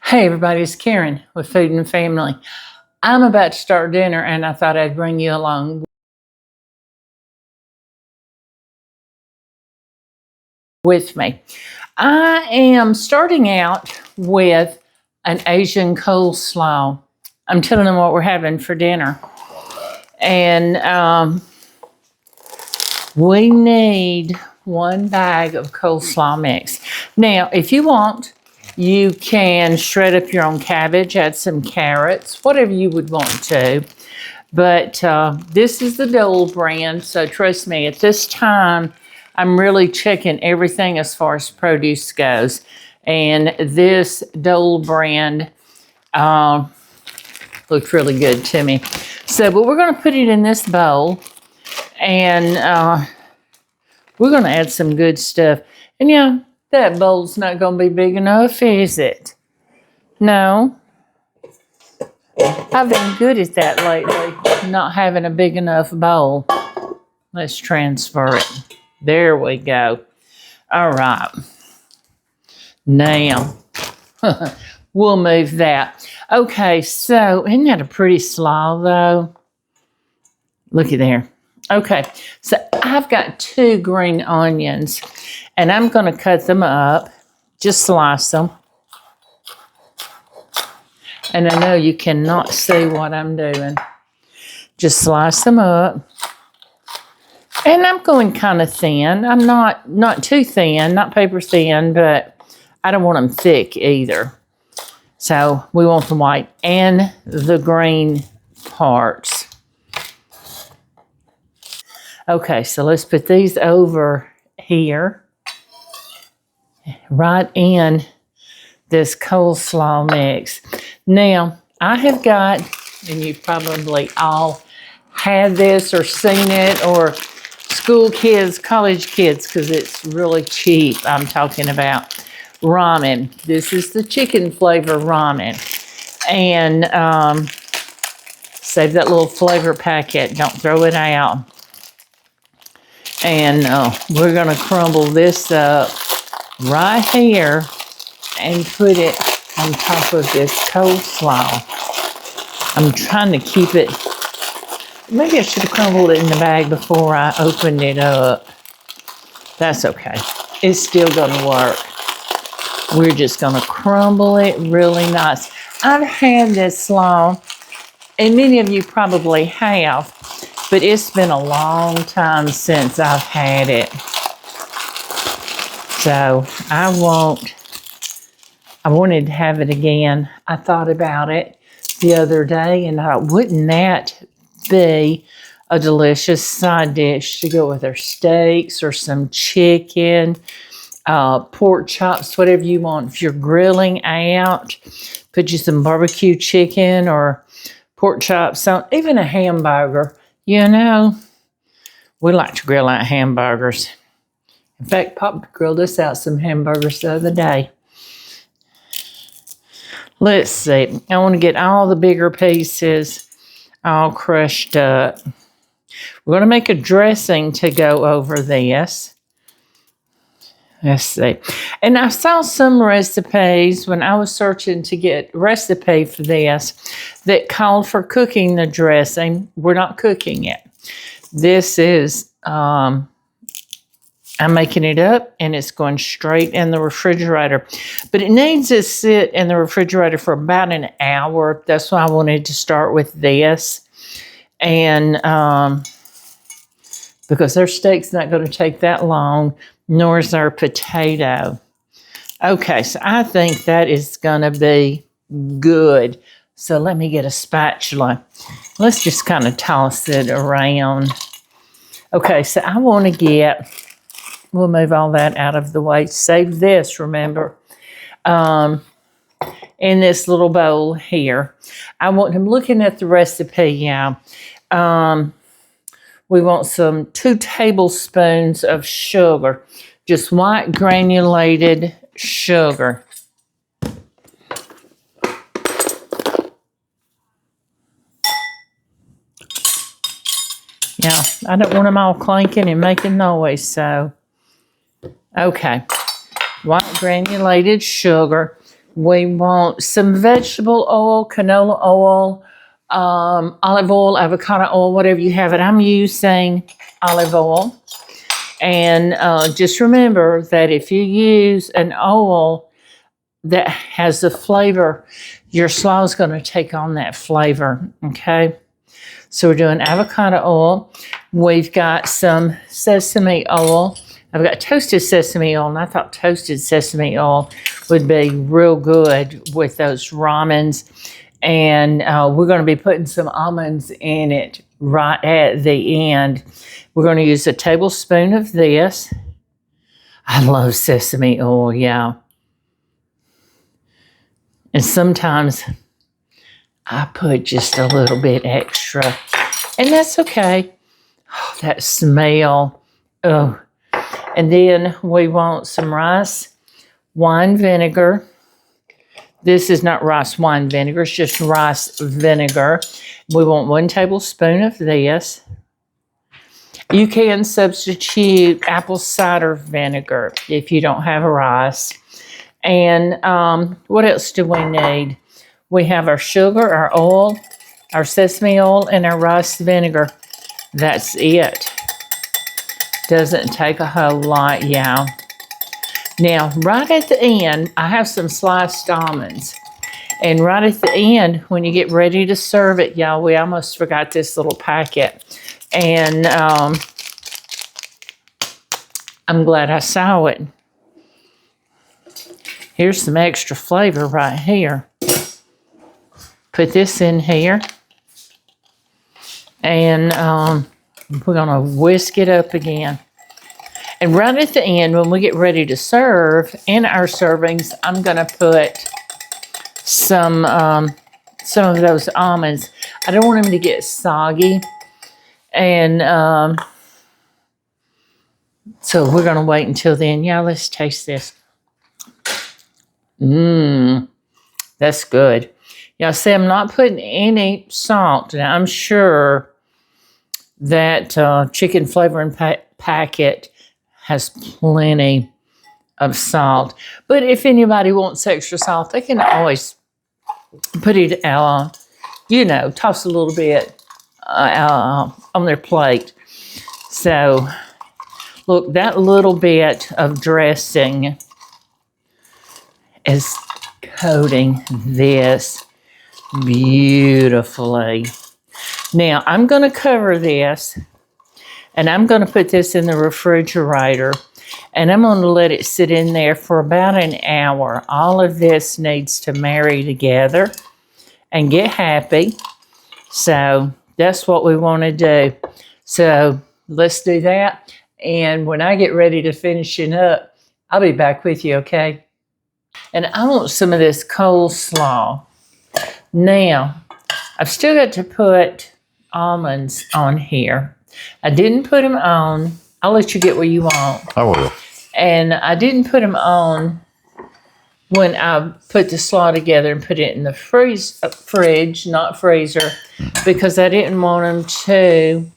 Hey everybody, it's Karen with Food and Family. I'm about to start dinner and I thought I'd bring you along with me. I am starting out with an Asian coleslaw. I'm telling them what we're having for dinner. And we need 1 bag of coleslaw mix. Now, if you want, you can shred up your own cabbage, add some carrots, whatever you would want to. But this is the Dole brand, so trust me, at this time, I'm really checking everything as far as produce goes. And this Dole brand looked really good to me. So, but we're going to put it in this bowl, and we're going to add some good stuff. And yeah, that bowl's not going to be big enough, is it? No. I've been good at that lately, not having a big enough bowl. Let's transfer it. There we go. All right. Now, we'll move that. Okay, so isn't that a pretty slaw, though? Looky there. Okay, so I've got 2 green onions, and I'm going to cut them up, just slice them. And I know you cannot see what I'm doing. Just slice them up. And I'm going kind of thin. I'm not too thin, not paper thin, but I don't want them thick either. So we want the white and the green parts. Okay, so let's put these over here, right in this coleslaw mix. Now, I have got, and you probably all had this or seen it, or school kids, college kids, because it's really cheap. I'm talking about ramen. This is the chicken flavor ramen. And save that little flavor packet. Don't throw it out. And we're going to crumble this up right here and put it on top of this coleslaw. I'm trying to keep it. Maybe I should have crumbled it in the bag before I opened it up. That's okay. It's still going to work. We're just going to crumble it really nice. I've had this slaw, and many of you probably have, but it's been a long time since I've had it. So I wanted to have it again. I thought about it the other day and I thought, wouldn't that be a delicious side dish to go with our steaks or some chicken, pork chops, whatever you want. If you're grilling out, put you some barbecue chicken or pork chops on, even a hamburger. You know, we like to grill out hamburgers. In fact, Pop grilled us out some hamburgers the other day. Let's see. I want to get all the bigger pieces all crushed up. We're going to make a dressing to go over this. Let's see. And I saw some recipes when I was searching to get recipe for this that called for cooking the dressing. We're not cooking it. This is, I'm making it up and it's going straight in the refrigerator. But it needs to sit in the refrigerator for about an hour. That's why I wanted to start with this. And because their steak's not going to take that long, nor is our potato. Okay, so I think that is going to be good. So let me get a spatula. Let's just kind of toss it around. Okay, so I want to get, we'll move all that out of the way. Save this, remember, in this little bowl here. I'm looking at the recipe now. We want some 2 tablespoons of sugar, just white granulated sugar. Yeah, I don't want them all clanking and making noise, so. Okay, white granulated sugar. We want some vegetable oil, canola oil, olive oil, avocado oil, whatever you have it. I'm using olive oil. And just remember that if you use an oil that has the flavor, your slaw is going to take on that flavor, okay? So we're doing avocado oil. We've got some sesame oil. I've got toasted sesame oil, and I thought toasted sesame oil would be real good with those ramens. And we're going to be putting some almonds in it right at the end. We're going to use a tablespoon of this. I love sesame oil, yeah. And sometimes I put just a little bit extra, and that's okay. Oh, that smell. Oh. And then we want some rice wine vinegar. This is not rice wine vinegar, it's just rice vinegar. We want 1 tablespoon of this. You can substitute apple cider vinegar if you don't have a rice. And what else do we need? We have our sugar, our oil, our sesame oil, and our rice vinegar. That's it. Doesn't take a whole lot, yeah. Now, right at the end, I have some sliced almonds. And right at the end, when you get ready to serve it, y'all, we almost forgot this little packet. And I'm glad I saw it. Here's some extra flavor right here. Put this in here. And we're going to whisk it up again. And right at the end, when we get ready to serve, in our servings, I'm going to put some of those almonds. I don't want them to get soggy. And so we're going to wait until then. Yeah, let's taste this. That's good. Yeah, see, I'm not putting any salt. Now, I'm sure that chicken flavoring packet has plenty of salt. But if anybody wants extra salt, they can always put it, toss a little bit on their plate. So, look, that little bit of dressing is coating this beautifully. Now, I'm going to cover this, and I'm going to put this in the refrigerator, and I'm going to let it sit in there for about an hour. All of this needs to marry together and get happy. So that's what we want to do. So let's do that. And when I get ready to finish it up, I'll be back with you, okay? And I want some of this coleslaw. Now, I've still got to put almonds on here. I didn't put them on. I'll let you get what you want. I will. And I didn't put them on when I put the slaw together and put it in the fridge, not freezer, because I didn't want them to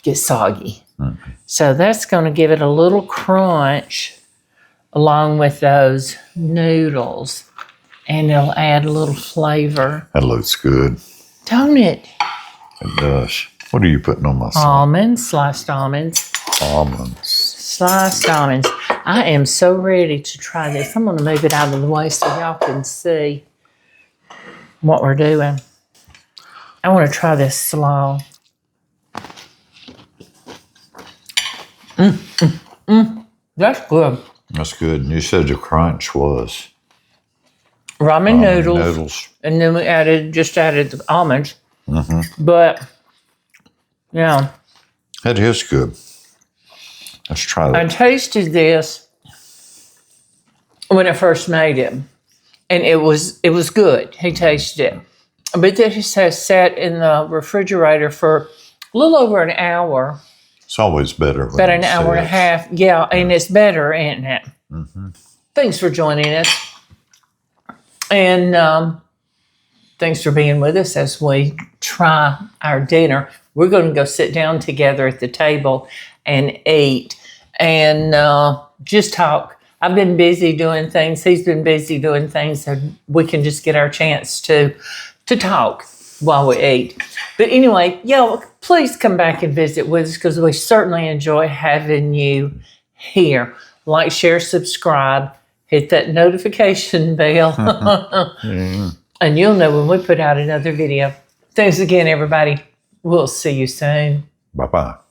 get soggy. Mm-hmm. So that's going to give it a little crunch along with those noodles. And it'll add a little flavor. That looks good. Don't it? It does. What are you putting on my salad? Almonds, sliced almonds. Almonds. Sliced almonds. I am so ready to try this. I'm going to move it out of the way so y'all can see what we're doing. I want to try this slaw. That's good. That's good. And you said the crunch was? Ramen noodles. And then we just added the almonds. Mm-hmm. But, yeah. That is good. Let's try that. I tasted this when I first made it. And it was good. He tasted it. But this has sat in the refrigerator for a little over an hour. It's always better. About an hour and a half. Yeah, and it's better, isn't it? Mm-hmm. Thanks for joining us. And thanks for being with us as we try our dinner. We're going to go sit down together at the table and eat and just talk I've been busy doing things. He's been busy doing things, so we can just get our chance to talk while we eat. But anyway, y'all, please come back and visit with us because we certainly enjoy having you here. Like, share, subscribe, hit that notification bell, and you'll know when we put out another video. Thanks again, everybody. We'll see you soon. Bye-bye.